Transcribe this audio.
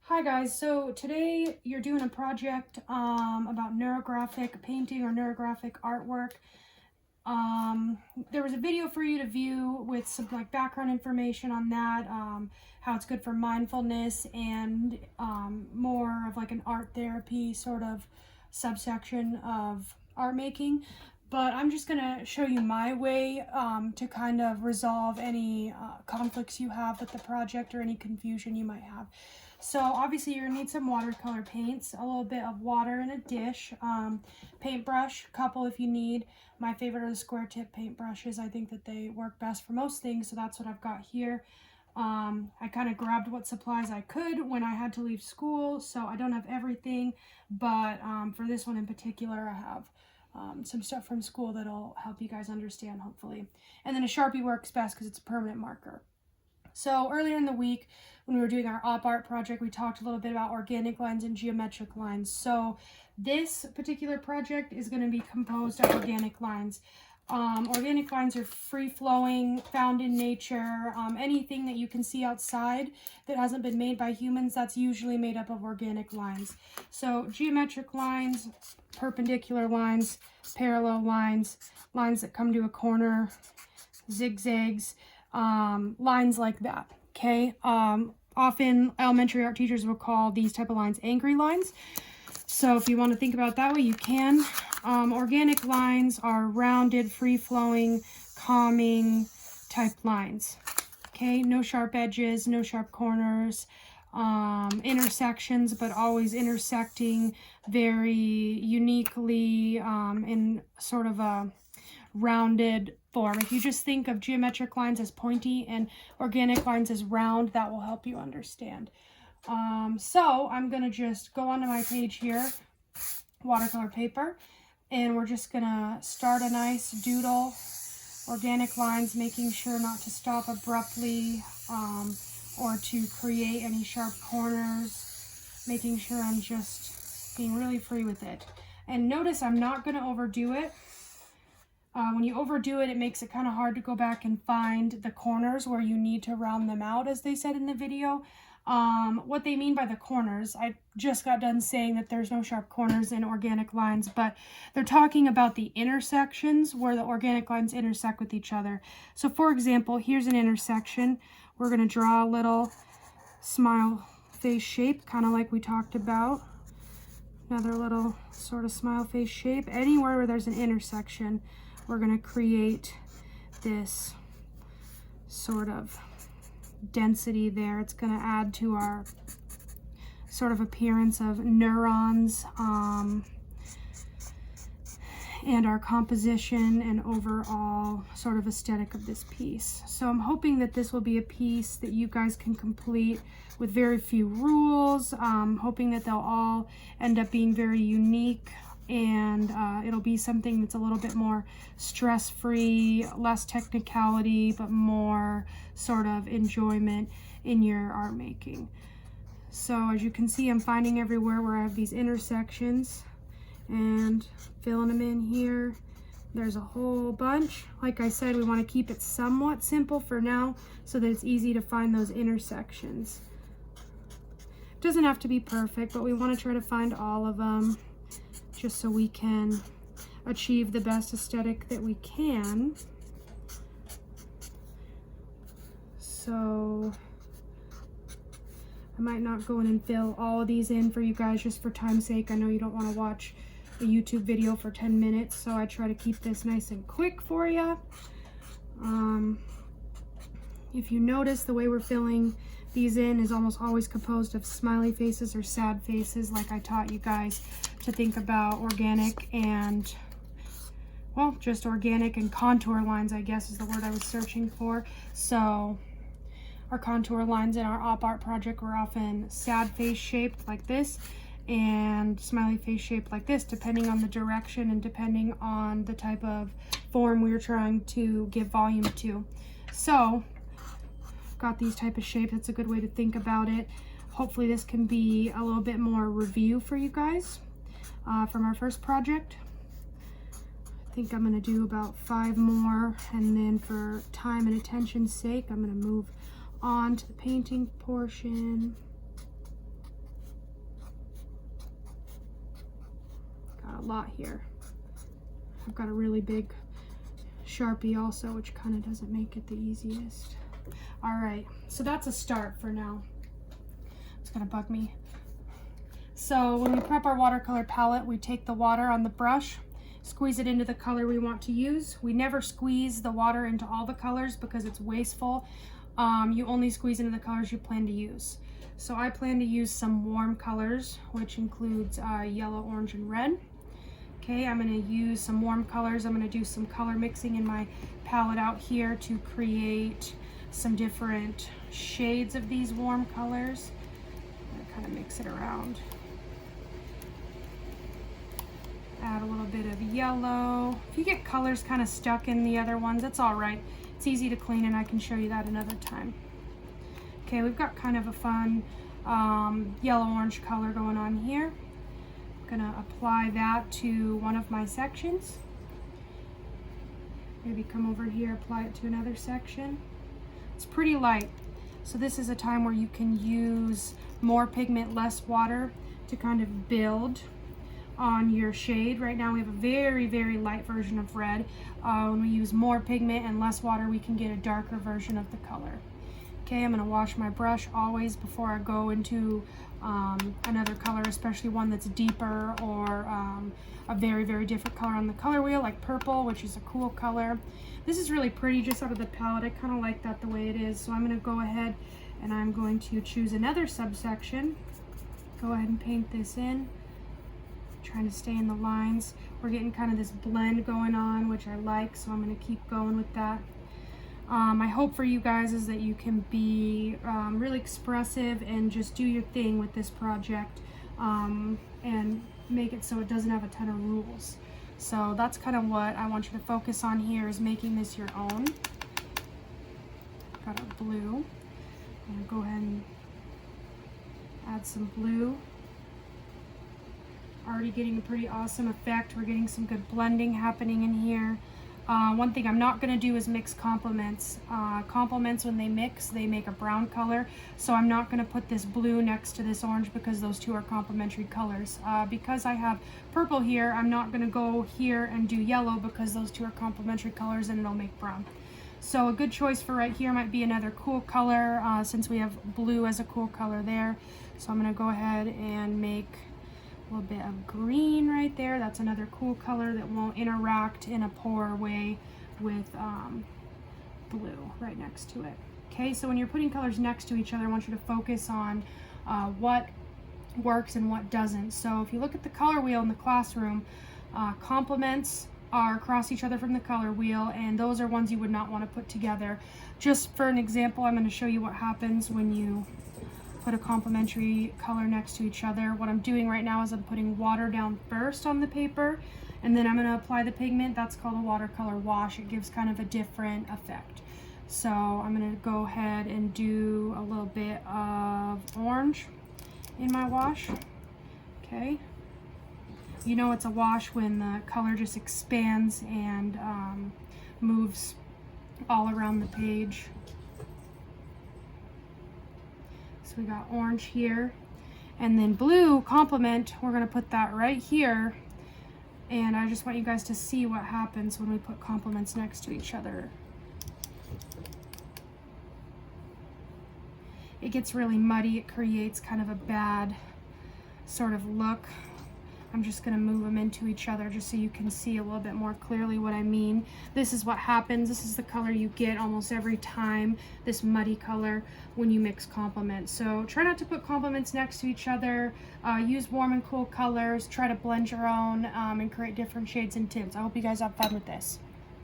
Hi guys, so today you're doing a project about neurographic painting or neurographic artwork. There was a video for you to view with some background information on that, how it's good for mindfulness and more of an art therapy sort of subsection of art making. But I'm just gonna show you my way to kind of resolve any conflicts you have with the project or any confusion you might have. So obviously you're gonna need some watercolor paints, a little bit of water in a dish, paintbrush, couple if you need. My favorite are the square tip paintbrushes. I think that they work best for most things, so that's what I've got here. I kind of grabbed what supplies I could when I had to leave school, so I don't have everything, but for this one in particular, I have some stuff from school that'll help you guys understand, hopefully. And then a Sharpie works best because it's a permanent marker. So earlier in the week, when we were doing our op art project, we talked a little bit about organic lines and geometric lines. So this particular project is going to be composed of organic lines. Organic lines are free-flowing, found in nature. Anything that you can see outside that hasn't been made by humans, that's usually made up of organic lines. So geometric lines, perpendicular lines, parallel lines, lines that come to a corner, zigzags, lines like that. Okay. Often elementary art teachers will call these type of lines angry lines. So if you want to think about it that way, you can. Organic lines are rounded, free-flowing, calming type lines. Okay, no sharp edges, no sharp corners, intersections, but always intersecting very uniquely in sort of a rounded form. If you just think of geometric lines as pointy and organic lines as round, that will help you understand. So I'm going to just go onto my page here, watercolor paper, and we're just going to start a nice doodle, organic lines, making sure not to stop abruptly or to create any sharp corners, making sure I'm just being really free with it. And notice I'm not going to overdo it. When you overdo it, it makes it kind of hard to go back and find the corners where you need to round them out, as they said in the video. What they mean by the corners, I just got done saying that there's no sharp corners in organic lines, but they're talking about the intersections where the organic lines intersect with each other. So for example, here's an intersection. We're going to draw a little smile face shape, kind of like we talked about. Another little sort of smile face shape. Anywhere where there's an intersection, we're going to create this sort of density there. It's going to add to our sort of appearance of neurons and our composition and overall sort of aesthetic of this piece. So I'm hoping that this will be a piece that you guys can complete with very few rules. Hoping that they'll all end up being very unique, and it'll be something that's a little bit more stress-free, less technicality, but more sort of enjoyment in your art making. So as you can see, I'm finding everywhere where I have these intersections and filling them in here. There's a whole bunch. Like I said, we want to keep it somewhat simple for now so that it's easy to find those intersections. It doesn't have to be perfect, but we want to try to find all of them just so we can achieve the best aesthetic that we can. So I might not go in and fill all of these in for you guys just for time's sake. I know you don't want to watch a YouTube video for 10 minutes, so I try to keep this nice and quick for you. If you notice, the way we're filling these in is almost always composed of smiley faces or sad faces, like I taught you guys to think about organic and, well, just organic and contour lines, I guess is the word I was searching for. So our contour lines in our op art project were often sad face shaped like this and smiley face shaped like this, depending on the direction and depending on the type of form we were trying to give volume to. So got these type of shapes. That's a good way to think about it. Hopefully this can be a little bit more review for you guys from our first project. I think I'm going to do about 5 more, and then for time and attention's sake, I'm going to move on to the painting portion. a lot here. I've got a really big Sharpie also, which kind of doesn't make it the easiest. All right, so that's a start for now. It's gonna bug me. So when we prep our watercolor palette, we take the water on the brush, squeeze it into the color we want to use. We never squeeze the water into all the colors because it's wasteful. You only squeeze into the colors you plan to use. So I plan to use some warm colors, which includes yellow, orange, and red. Okay, I'm going to use some warm colors. I'm going to do some color mixing in my palette out here to create some different shades of these warm colors. I'm going to kind of mix it around. Add a little bit of yellow. If you get colors kind of stuck in the other ones, that's all right. It's easy to clean, and I can show you that another time. Okay, we've got kind of a fun yellow-orange color going on here. I'm gonna apply that to one of my sections. Maybe come over here, apply it to another section. It's pretty light, so this is a time where you can use more pigment, less water to kind of build on your shade. Right now we have a very, very light version of red. When we use more pigment and less water, we can get a darker version of the color. Okay, I'm gonna wash my brush always before I go into another color, especially one that's deeper or a very, very different color on the color wheel, like purple, which is a cool color. This is really pretty just out of the palette. I kind of like that the way it is. So I'm gonna go ahead and I'm going to choose another subsection. Go ahead and paint this in. Trying to stay in the lines. We're getting kind of this blend going on, which I like, so I'm going to keep going with that. My hope for you guys is that you can be really expressive and just do your thing with this project and make it so it doesn't have a ton of rules. So that's kind of what I want you to focus on here, is making this your own. Got a blue. I'm going to go ahead and add some blue. Already getting a pretty awesome effect. We're getting some good blending happening in here. One thing I'm not going to do is mix complements. Complements, when they mix, they make a brown color. So I'm not going to put this blue next to this orange because those two are complementary colors. Because I have purple here, I'm not going to go here and do yellow because those two are complementary colors and it'll make brown. So a good choice for right here might be another cool color since we have blue as a cool color there. So I'm going to go ahead and make a little bit of green right there. That's another cool color that won't interact in a poor way with blue right next to it. Okay, so when you're putting colors next to each other, I want you to focus on what works and what doesn't. So if you look at the color wheel in the classroom, complements are across each other from the color wheel, and those are ones you would not want to put together. Just for an example, I'm going to show you what happens when you put a complementary color next to each other. What I'm doing right now is I'm putting water down first on the paper, and then I'm going to apply the pigment. That's called a watercolor wash. It gives kind of a different effect. So I'm going to go ahead and do a little bit of orange in my wash. Okay. You know it's a wash when the color just expands and moves all around the page. So we got orange here, and then blue complement, we're going to put that right here, and I just want you guys to see what happens when we put complements next to each other. It gets really muddy. It creates kind of a bad sort of look. I'm just going to move them into each other just so you can see a little bit more clearly what I mean. This is what happens. This is the color you get almost every time, this muddy color, when you mix complements. So try not to put complements next to each other. Use warm and cool colors. Try to blend your own and create different shades and tints. I hope you guys have fun with this.